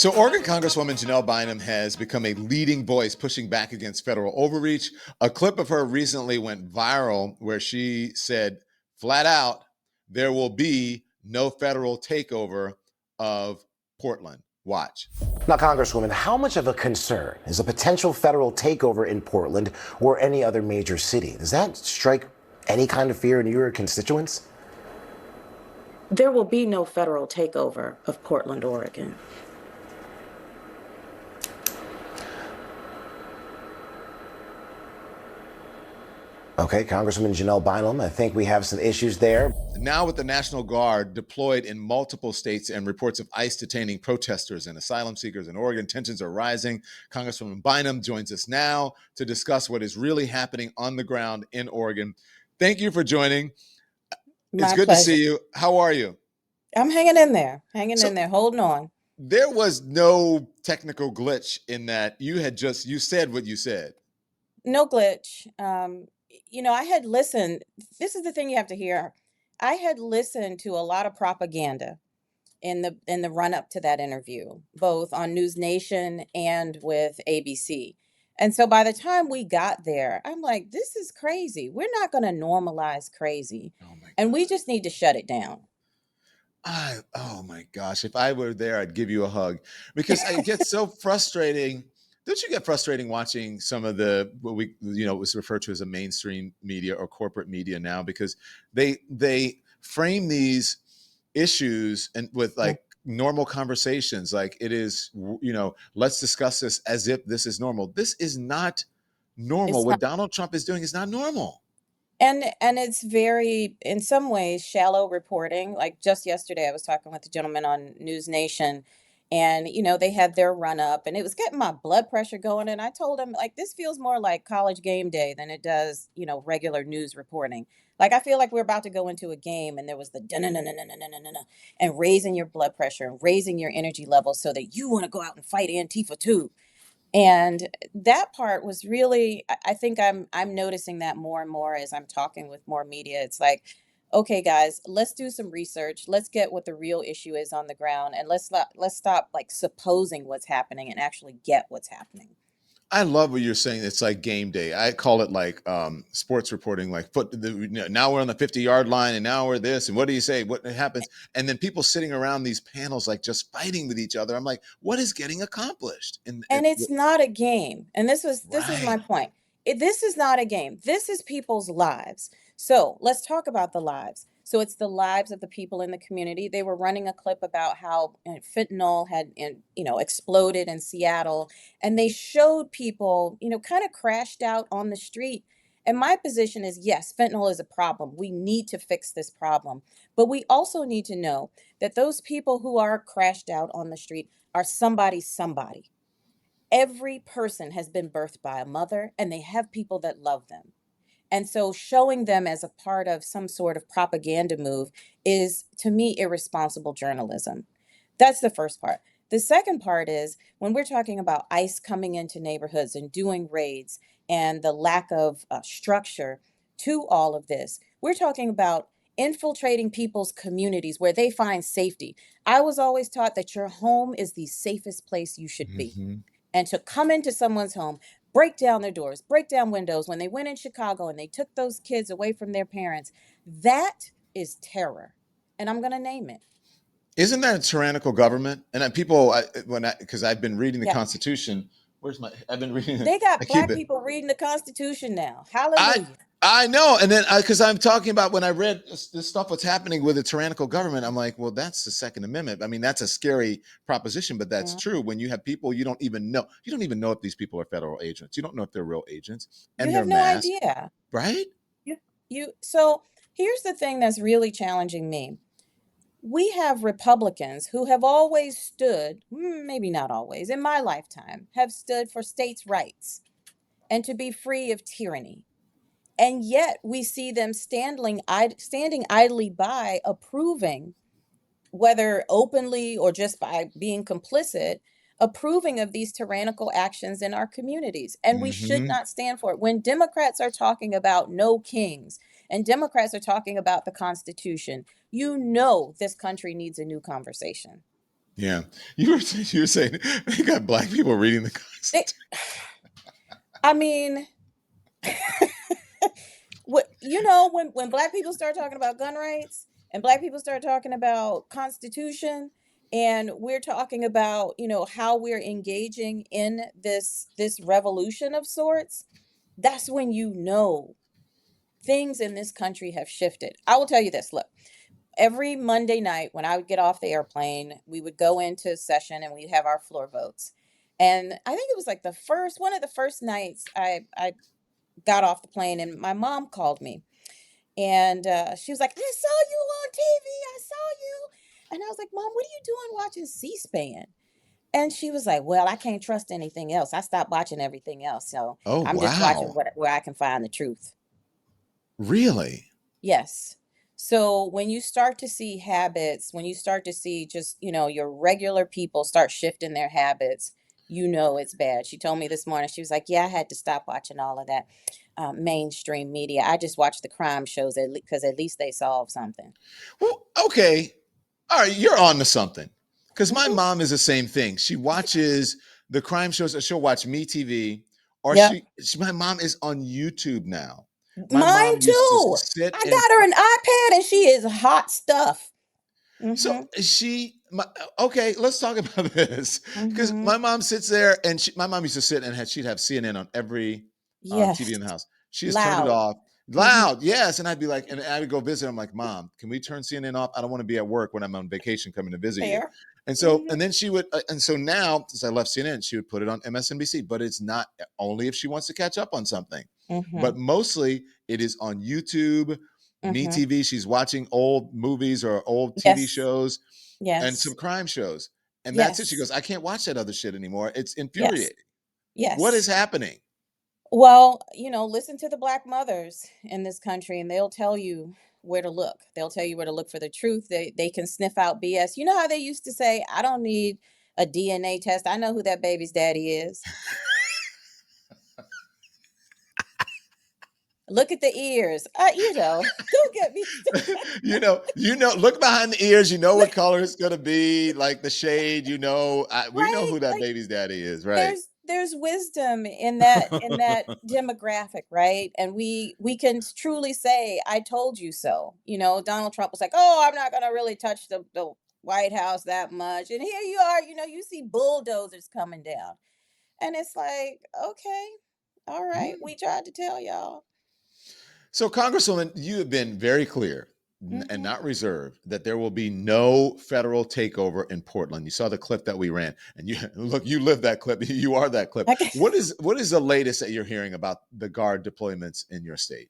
So, Oregon Congresswoman Janelle Bynum has become a leading voice pushing back against federal overreach. A clip of her recently went viral where she said flat out, there will be no federal takeover of Portland. Watch. Now, Congresswoman, how much of a concern is a potential federal takeover in Portland or any other major city? Does that strike any kind of fear in your constituents? There will be no federal takeover of Portland, Oregon. Okay, Congresswoman Janelle Bynum, I think we have some issues there. Now, with the National Guard deployed in multiple states and reports of ICE detaining protesters and asylum seekers in Oregon, tensions are rising. Congresswoman Bynum joins us now to discuss what is really happening on the ground in Oregon. Thank you for joining. It's good to see you. How are you? I'm hanging in there, holding on. There was no technical glitch in that. You said what you said. No glitch. I had listened. This is the thing you have to hear. I had listened to a lot of propaganda in the run up to that interview, both on News Nation and with ABC. And so by the time we got there, I'm like, this is crazy. We're not going to normalize crazy. Oh my and we just need to shut it down. Oh my gosh. If I were there, I'd give you a hug because it gets so frustrating. Don't you get frustrating watching some of what was referred to as a mainstream media or corporate media now, because they frame these issues and with like normal conversations, like it is, let's discuss this as if this is normal. This is not normal. What Donald Trump is doing is not normal. And it's very, in some ways, shallow reporting. Like just yesterday, I was talking with a gentleman on News Nation, and they had their run up, and it was getting my blood pressure going. And I told him, like, this feels more like college game day than it does, regular news reporting. Like, I feel like we're about to go into a game, and there was the and raising your blood pressure and raising your energy levels so that you want to go out and fight Antifa too. And that part was really, I think I'm noticing that more and more as I'm talking with more media. It's like, okay, guys, let's do some research. Let's get what the real issue is on the ground, and let's stop like supposing what's happening and actually get what's happening. I love what you're saying. It's like game day. I call it like sports reporting, like now we're on the 50-yard line and now we're this. And what do you say? What happens? And then people sitting around these panels, like just fighting with each other. I'm like, what is getting accomplished? And it's not a game. And this is my point. This is not a game. This is people's lives. So let's talk about the lives. So it's the lives of the people in the community. They were running a clip about how fentanyl had, exploded in Seattle, and they showed people, kind of crashed out on the street. And my position is, yes, fentanyl is a problem. We need to fix this problem. But we also need to know that those people who are crashed out on the street are somebody. Every person has been birthed by a mother, and they have people that love them. And so showing them as a part of some sort of propaganda move is, to me, irresponsible journalism. That's the first part. The second part is when we're talking about ICE coming into neighborhoods and doing raids and the lack of structure to all of this, we're talking about infiltrating people's communities where they find safety. I was always taught that your home is the safest place you should be. Mm-hmm. And to come into someone's home, break down their doors, break down windows. When they went in Chicago and they took those kids away from their parents, that is terror. And I'm going to name it. Isn't that a tyrannical government? And because I've been reading the Constitution. I've been reading. They got black people reading the Constitution now. Hallelujah. I know. And then because I'm talking about when I read this stuff, what's happening with a tyrannical government, I'm like, well, that's the Second Amendment. I mean, that's a scary proposition, but that's true. When you have people you don't even know if these people are federal agents. You don't know if they're real agents. And you have no idea. Right? So here's the thing that's really challenging me. We have Republicans who have always stood, maybe not always, in my lifetime, have stood for states' rights and to be free of tyranny. And yet we see them standing idly by, approving, whether openly or just by being complicit, approving of these tyrannical actions in our communities. And we should not stand for it. When Democrats are talking about no kings and Democrats are talking about the Constitution, this country needs a new conversation. Yeah. You were saying they got black people reading the They, Constitution. I mean, when black people start talking about gun rights and black people start talking about constitution, and we're talking about how we're engaging in this revolution of sorts, that's when things in this country have shifted. I will tell you this. Look, every Monday night when I would get off the airplane, we would go into session and we'd have our floor votes. And I think it was like one of the first nights I got off the plane, and my mom called me, and she was like, "I saw you on TV. I saw you." And I was like, "Mom, what are you doing watching C-SPAN?" And she was like, "Well, I can't trust anything else. I stopped watching everything else, so Oh, I'm just watching wow. where I can find the truth." Really? Yes. So when you start to see habits, when you start to see just, your regular people start shifting their habits, it's bad. She told me this morning, she was like, "Yeah, I had to stop watching all of that mainstream media. I just watch the crime shows because at least they solve something." Well, okay. All right, you're on to something. Because my Hmm. mom is the same thing. She watches the crime shows. She'll watch Me TV, or Yep. my mom is on YouTube now. My Mine mom used to too. sit I and got her an iPad and she is hot stuff. so Mm-hmm. okay, let's talk about this because Mm-hmm. my mom sits there and my mom used to sit and she'd have CNN on every TV Yes. in the house. She has turned it Loud. off. Mm-hmm. Loud, yes. And I'd be like, and I would go visit. I'm like, Mom, can we turn CNN off? I don't want to be at work when I'm on vacation coming to visit you. Fair. And so, Mm-hmm. and then she would, and so now, since I left CNN, she would put it on MSNBC, but it's not only if she wants to catch up on something, Mm-hmm. but mostly it is on YouTube, Me Mm-hmm. TV. She's watching old movies or old TV Yes. shows and some Yes. crime shows. And that's it. She Yes. goes, I can't watch that other shit anymore. It's Yes. infuriating. What is Yes. happening? Well, listen to the black mothers in this country and they'll tell you where to look. They'll tell you where to look for the truth. They can sniff out BS. You know how they used to say, "I don't need a DNA test. I know who that baby's daddy is." Look at the ears. Don't get me Look behind the ears. You know what started. color it's going to be, like the shade. We know Right? who that Like, baby's daddy is, right? there's wisdom in that demographic, right? And we can truly say, "I told you so." Donald Trump was like, "Oh, I'm not gonna really touch the White House that much," and here you are. You see bulldozers coming down, and it's like, okay, all right, we tried to tell y'all. So, Congresswoman, you have been very clear and Hmm. not reserved that there will be no federal takeover in Portland. You saw the clip that we ran, and you look, you live that clip. You are that clip. Okay. What is the latest that you're hearing about the guard deployments in your state?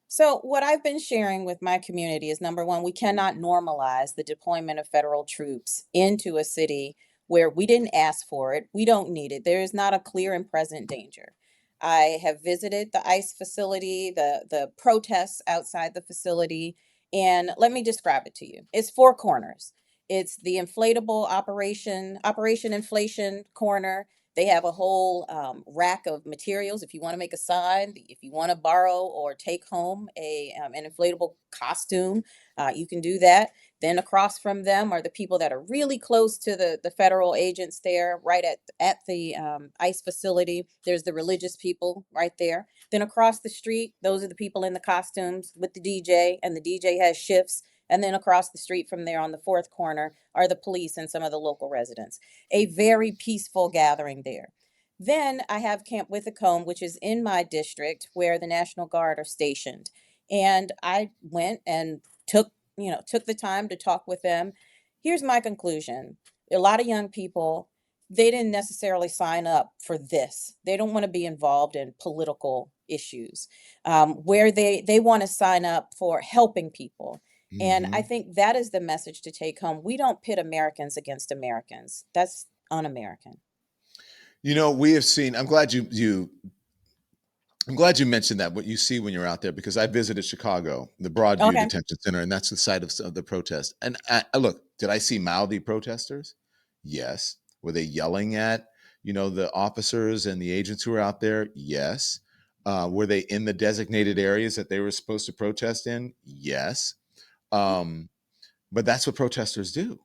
So, what I've been sharing with my community is, number one, we cannot normalize the deployment of federal troops into a city where we didn't ask for it. We don't need it. There is not a clear and present danger. I have visited the ICE facility, the protests outside the facility, and let me describe it to you. It's four corners. It's the inflatable Operation Inflation corner. They have a whole rack of materials. If you want to make a sign, if you want to borrow or take home an inflatable costume, you can do that. Then across from them are the people that are really close to the federal agents there, right at the ICE facility. There's the religious people right there. Then across the street, those are the people in the costumes with the DJ, and the DJ has shifts. And then across the street from there on the fourth corner are the police and some of the local residents. A very peaceful gathering there. Then I have Camp Withacombe, which is in my district where the National Guard are stationed. And I went and took the time to talk with them. Here's my conclusion. A lot of young people, they didn't necessarily sign up for this. They don't want to be involved in political issues, where they want to sign up for helping people. And I Hmm. think that is the message to take home. We don't pit Americans against Americans. That's un-American. We have seen. I'm glad you mentioned that, what you see when you're out there, because I visited Chicago, the Broadview Okay. Detention Center, and that's the site of the protest. And look, did I see mouthy protesters? Yes. Were they yelling at, the officers and the agents who were out there? Yes. Were they in the designated areas that they were supposed to protest in? Yes. Um, but that's what protesters do.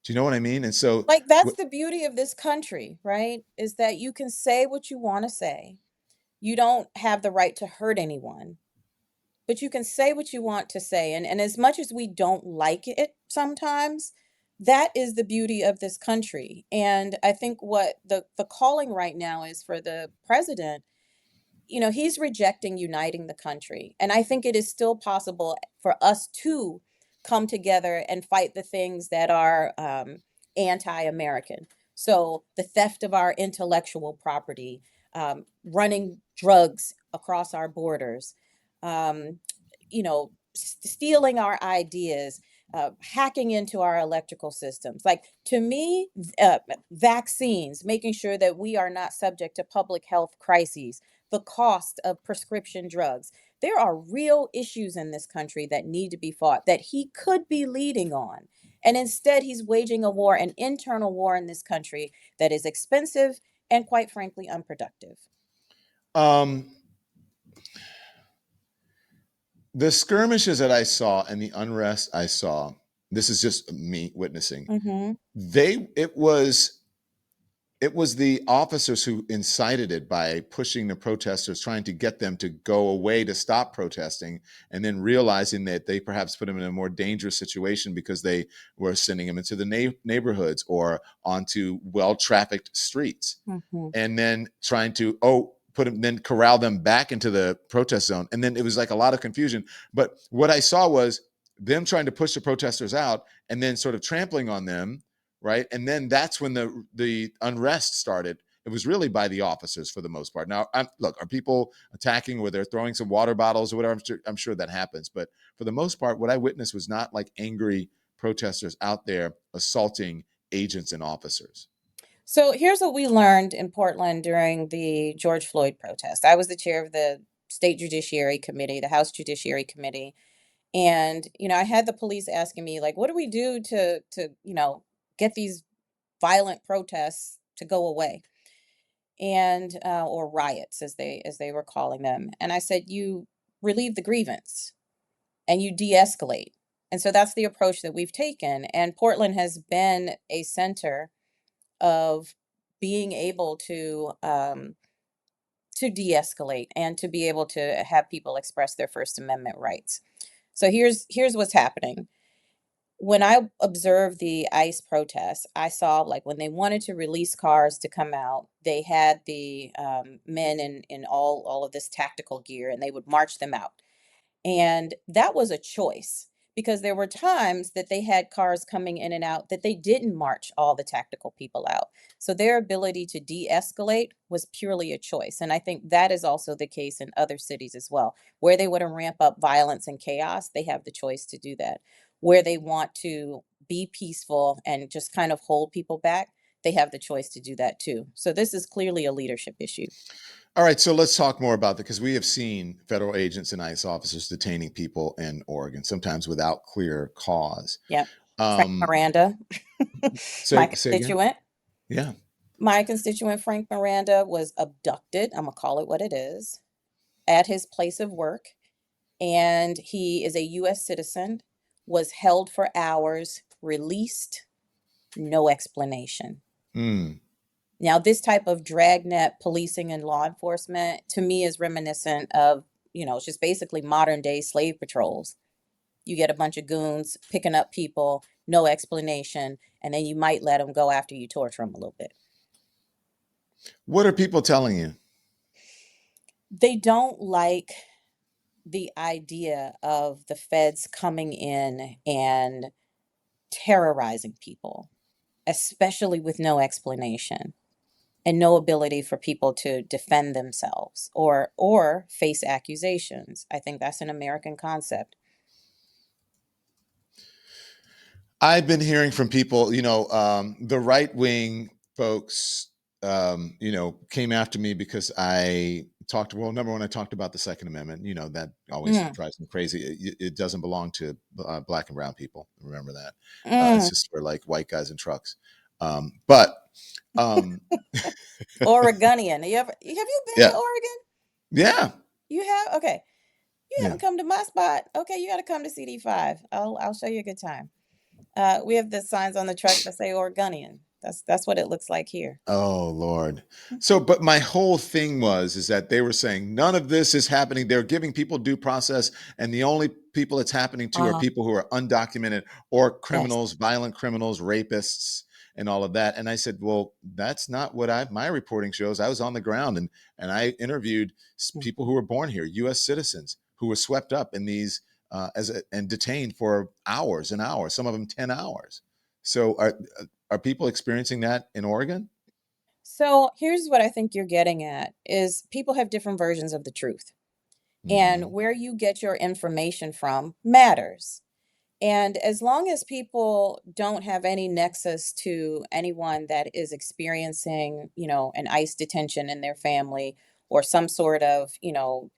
Do you know what I mean? And so, Like, that's the beauty of this country, right? Is that you can say what you want to say. You don't have the right to hurt anyone, but you can say what you want to say. And as much as we don't like it sometimes, that is the beauty of this country. And I think what the calling right now is for the president, he's rejecting uniting the country. And I think it is still possible for us to come together and fight the things that are anti American. So, the theft of our intellectual property, running drugs across our borders, um, stealing our ideas, hacking into our electrical systems. Like, to me, vaccines, making sure that we are not subject to public health crises, the cost of prescription drugs. There are real issues in this country that need to be fought that he could be leading on. And instead, he's waging a war, an internal war in this country that is expensive and, quite frankly, unproductive. um, the skirmishes that I saw and the unrest I saw, this is just me witnessing. Mm-hmm. It was the officers who incited it by pushing the protesters, trying to get them to go away to stop protesting, and then realizing that they perhaps put them in a more dangerous situation because they were sending them into the neighborhoods or onto well-trafficked streets, Mm-hmm. and then trying to put them, then corral them back into the protest zone. And then it was like a lot of confusion. But what I saw was them trying to push the protesters out and then sort of trampling on them, right? And then that's when the unrest started. It was really by the officers for the most part. Now, look, are people attacking where they're throwing some water bottles or whatever? I'm sure that happens. But for the most part, what I witnessed was not like angry protesters out there assaulting agents and officers. So here's what we learned in Portland during the George Floyd protest. I was the chair of the State Judiciary Committee, the House Judiciary Committee. And, I had the police asking me, like, what do we do to get these violent protests to go away? And or riots as they were calling them. And I said, you relieve the grievance and you de-escalate. And so that's the approach that we've taken. And Portland has been a center of being able to de-escalate and to be able to have people express their First Amendment rights. So here's what's happening. When I observed the ICE protests, I saw, like, when they wanted to release cars to come out, they had the men in all of this tactical gear, and they would march them out. And that was a choice because there were times that they had cars coming in and out that they didn't march all the tactical people out. So their ability to de escalate was purely a choice. And I think that is also the case in other cities as well. Where they want to ramp up violence and chaos, they have the choice to do that. Where they want to be peaceful and just kind of hold people back, they have the choice to do that too. So this is clearly a leadership issue. All right, so let's talk more about that because we have seen federal agents and ICE officers detaining people in Oregon, sometimes without clear cause. Yep. Frank Um, Miranda, my say again? constituent. Yeah. My constituent Frank Miranda was abducted, I'm gonna call it what it is, at his place of work, and he is a US citizen, was held for hours, released, no explanation. Mm. Now, this type of dragnet policing and law enforcement to me is reminiscent of, it's just basically modern day slave patrols. You get a bunch of goons picking up people, no explanation, and then you might let them go after you torture them a little bit. What are people telling you? They don't like the idea of the feds coming in and terrorizing people, especially with no explanation and no ability for people to defend themselves or face accusations. I think that's an American concept. I've been hearing from people, the right wing folks, came after me because number one, I talked about the Second Amendment. That always Mm, drives me crazy. It doesn't belong to black and brown people. Remember that. It's mm. just for like white guys in trucks. But um, Oregonian. Have you been yeah, to Oregon? yeah, You have? Okay. You yeah. haven't come to my spot. Okay, you got to come to CD5. I'll show you a good time. We have the signs on the truck that say Oregonian. That's what it looks like here. Oh Lord. So, but my whole thing is that they were saying none of this is happening. They're giving people due process, and the only people it's happening to are Uh-huh. people who are undocumented or Yes. criminals, violent criminals, rapists, and all of that. And I said, well, that's not what my reporting shows. I was on the ground and I interviewed Mm. people who were born here, U.S. citizens who were swept up in these and detained for hours and hours, some of them 10 hours. So are people experiencing that in Oregon? So here's what I think you're getting at is people have different versions of the truth. And Hmm. where you get your information from matters. And as long as people don't have any nexus to anyone that is experiencing, an ICE detention in their family or some sort of,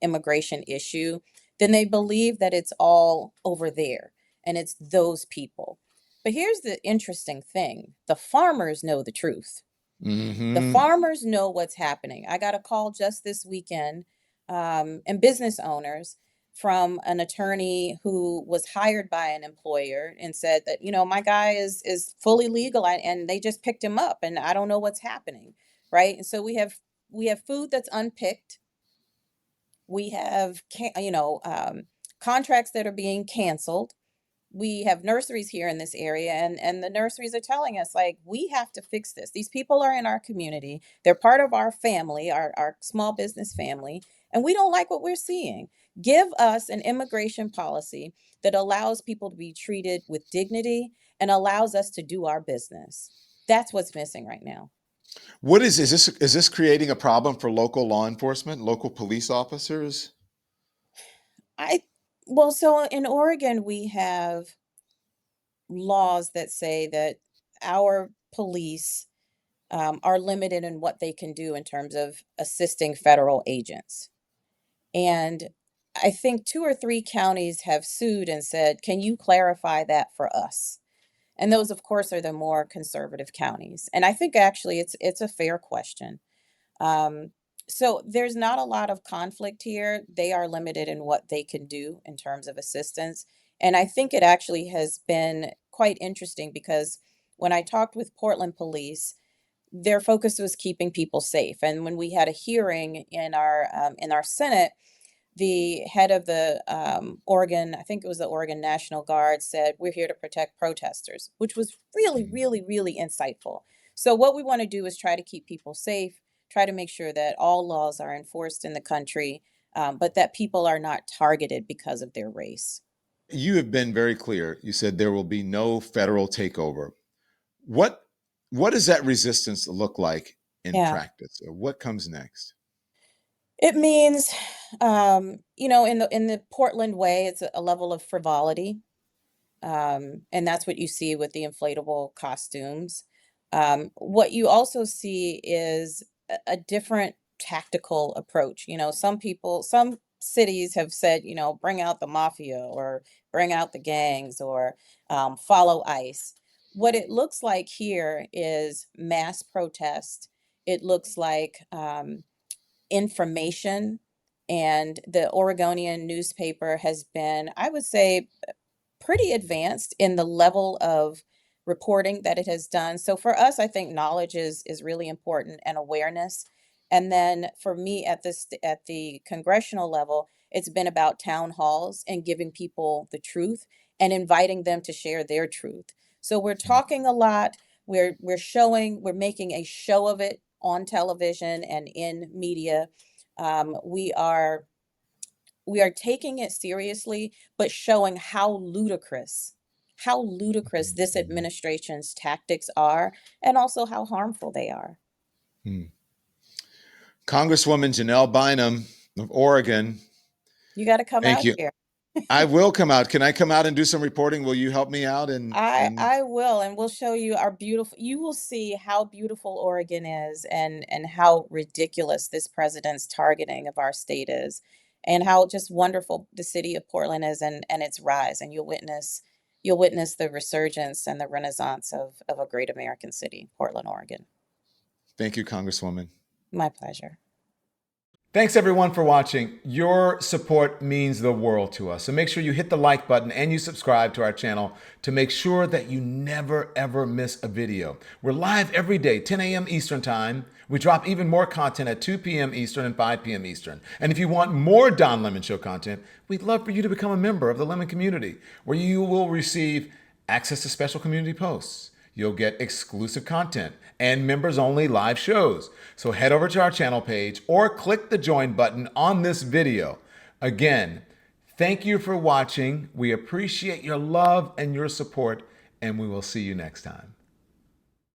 immigration issue, then they believe that it's all over there and it's those people. But here's the interesting thing: the farmers know the truth. The Hmm. farmers know what's happening. I got a call just this weekend, and business owners from an attorney who was hired by an employer and said that, my guy is fully legal, and they just picked him up and I don't know what's happening, right? And so we have food that's unpicked. We have contracts that are being canceled. We have nurseries here in this area, and the nurseries are telling us, like, we have to fix this. These people are in our community, they're part of our family, our small business family, and we don't like what we're seeing. Give us an immigration policy that allows people to be treated with dignity and allows us to do our business. That's what's missing right now. What is this creating a problem for local law enforcement, local police officers? I Well, so in Oregon we have laws that say that our police are limited in what they can do in terms of assisting federal agents. And I think two or three counties have sued and said, can you clarify that for us? And those, of course, are the more conservative counties. And I think actually it's a fair question. Um, so there's not a lot of conflict here. They are limited in what they can do in terms of assistance. And I think it actually has been quite interesting because when I talked with Portland police, their focus was keeping people safe. And when we had a hearing in our Senate, the head of the Oregon, I think it was the Oregon National Guard, said, "We're here to protect protesters," which was really, Mhm. really, really insightful. So, what we want to do is try to keep people safe, try to make sure that all laws are enforced in the country, but that people are not targeted because of their race. You have been very clear. You said there will be no federal takeover. What what does that resistance look like in Yeah. practice? Or what comes next? It means, in the Portland way, it's a level of frivolity. And that's what you see with the inflatable costumes. What you also see is a different tactical approach. Some cities have said, bring out the mafia or bring out the gangs or follow ICE. What it looks like here is mass protest. It looks like information. And the Oregonian newspaper has been, I would say, pretty advanced in the level of reporting that it has done. So for us, I think knowledge is really important and awareness. And then for me at the congressional level, it's been about town halls and giving people the truth and inviting them to share their truth. So we're talking a lot, we're making a show of it on television and in media. We are taking it seriously, but showing how ludicrous this administration's tactics are, and also how harmful they are. Hmm. Congresswoman Janelle Bynum of Oregon, You got to come thank out you. here. I will come out. Can I come out and do some reporting? Will you help me out? I will, and we'll show you our beautiful. You will see how beautiful Oregon is, and how ridiculous this president's targeting of our state is, and how just wonderful the city of Portland is, and its rise. And you'll witness the resurgence and the renaissance of a great American city, Portland, Oregon. Thank you, Congresswoman. My pleasure. Thanks everyone for watching. Your support means the world to us. So make sure you hit the like button and you subscribe to our channel to make sure that you never ever miss a video. We're live every day, 10 a.m. Eastern time. We drop even more content at 2 p.m. Eastern and 5 p.m. Eastern. And if you want more Don Lemon Show content, we'd love for you to become a member of the Lemon community, where you will receive access to special community posts. You'll get exclusive content and members-only live shows. So head over to our channel page or click the join button on this video. Again, thank you for watching. We appreciate your love and your support, and we will see you next time.